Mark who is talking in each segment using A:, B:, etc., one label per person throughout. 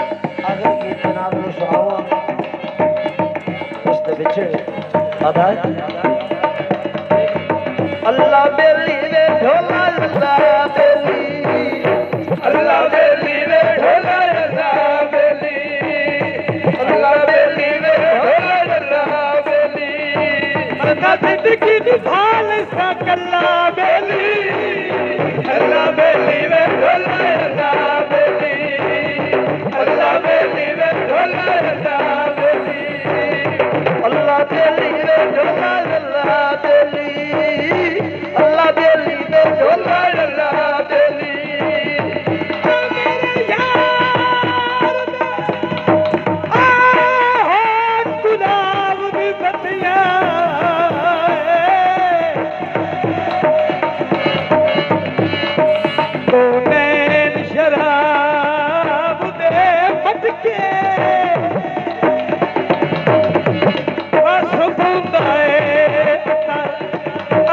A: अगर की जनाब ने सुनाओ उसके पीछे आधा अल्लाह बेली वे ढोला अल्लाह बेली अल्लाह बेली वे ढोला अल्लाह बेली अल्लाह बेली वे ढोला अल्लाह बेली अल्लाह जिंदगी निभाल सा कल्ला बेली अल्लाह बेली वे ढोला अल्लाह बेली अल्लाह बेली वे ढोला अल्लाह बेली अल्लाह बेली वे ढोला अल्लाह बेली अल्लाह बेली वे ढोला अल्लाह बेली मेरे यार गुलाब भी बतिया शराब दे मटके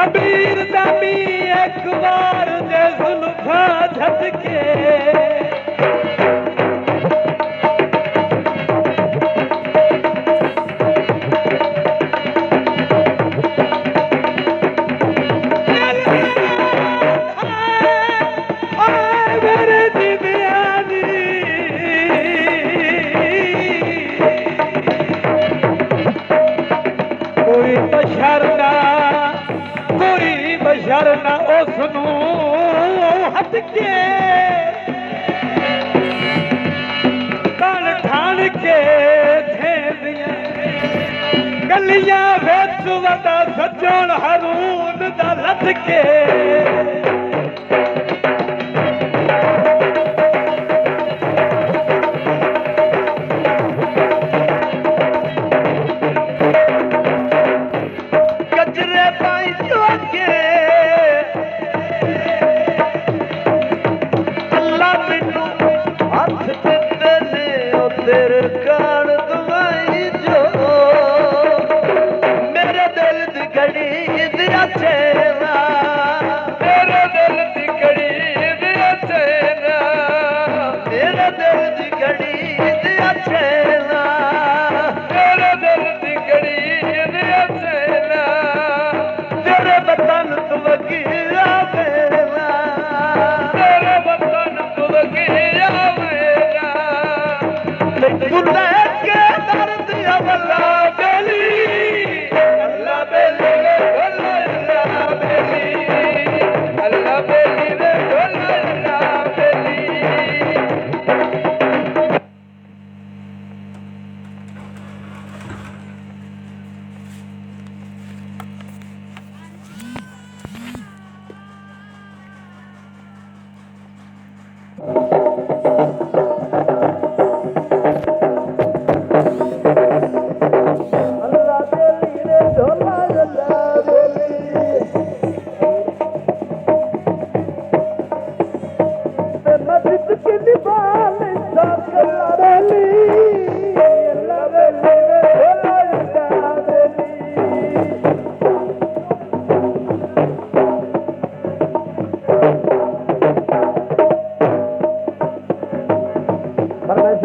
A: अबीर दामी एक बार दे जुल्फा झटके शरना उसनू हट के तन ठान के गलियां बिच वदा सजण रून दा लट के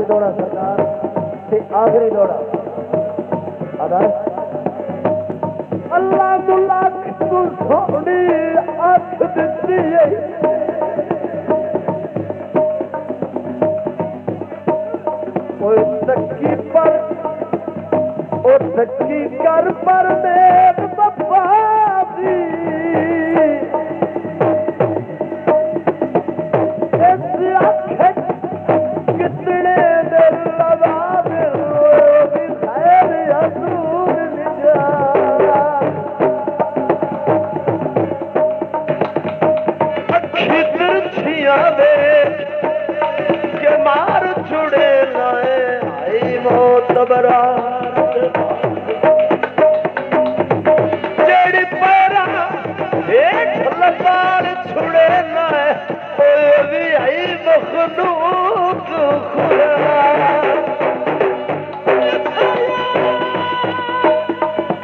A: दौड़ा सरकार से आखिरी दौड़ा अदर अल्लाह मुल्ला तू थोड़ी अख दिती है कोई तक्की पर ओ तक्की कर पर देव बप्पा दी जेड़ी पैरा एक लबार छुड़े ना भी आई मखलूक खुदा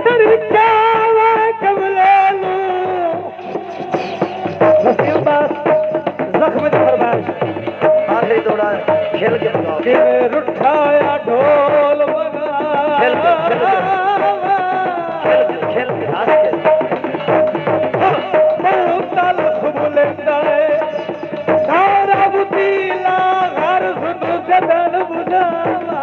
A: तेरी कावा कमले लू जख्म फरमाइश आखिरी दौड़ा खेल के रुठाया ढोल बना
B: खेल
A: तलख बुलंदा सारा बुतीला घर सुन जदन बुझावा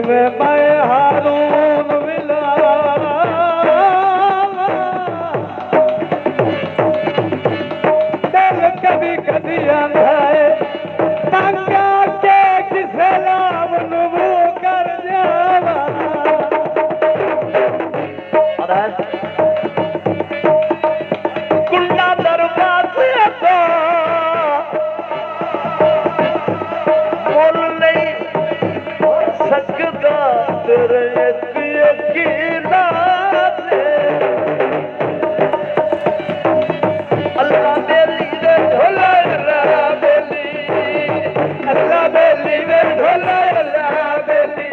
A: मैं हारून मिला दिल कभी कभी आंधाए तंगा के किसे लाभ वो कर जावा कुंडा दरवाजे तो बोल नहीं सकदा तेरे यकीना से अल्लाह बेली रे ढोला अल्लाह बेली रे ढोला अल्लाह बेली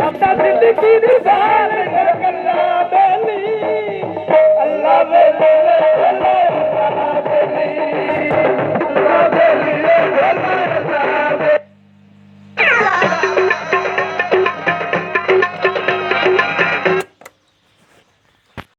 A: अपना जिंदगी दी बात अल्लाह बेली रे ढोला अल्लाह बेली